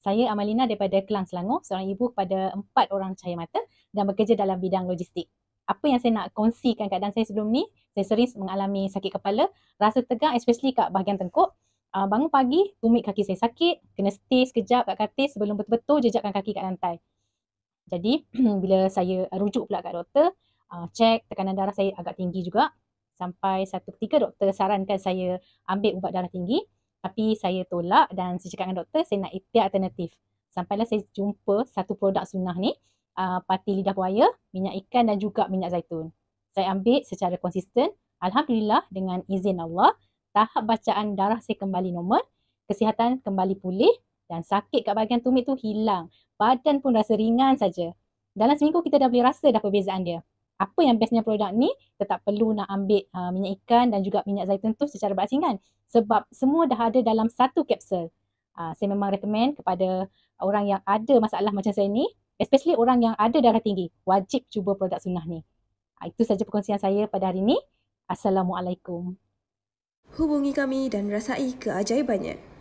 Saya Amalina daripada Kelang, Selangor, seorang ibu kepada 4 orang cahaya mata dan bekerja dalam bidang logistik. Apa yang saya nak kongsikan keadaan saya sebelum ni, saya sering mengalami sakit kepala, rasa tegang especially kat bahagian tengkuk. Bangun pagi, tumit kaki saya sakit, kena stay sekejap kat katil sebelum betul-betul jejakkan kaki kat lantai. Jadi bila saya rujuk pula kat doktor, cek tekanan darah saya agak tinggi juga. Sampai satu ketika doktor sarankan saya ambil ubat darah tinggi. Tapi saya tolak dan saya cakap dengan doktor saya nak ikhtiar alternatif. Sampailah saya jumpa satu produk sunnah ni, pati lidah buaya, minyak ikan dan juga minyak zaitun. Saya ambil secara konsisten. Alhamdulillah dengan izin Allah, tahap bacaan darah saya kembali normal, kesihatan kembali pulih dan sakit kat bahagian tumit tu hilang. Badan pun rasa ringan saja. Dalam seminggu kita dah boleh rasa dah perbezaan dia. Apa yang bestnya produk ni, tetap perlu nak ambil minyak ikan dan juga minyak zaitun tu secara berasingan. Sebab semua dah ada dalam satu kapsul. Saya memang recommend kepada orang yang ada masalah macam saya ni, especially orang yang ada darah tinggi, wajib cuba produk sunnah ni. Itu saja perkongsian saya pada hari ini. Assalamualaikum. Hubungi kami dan rasai keajaibannya.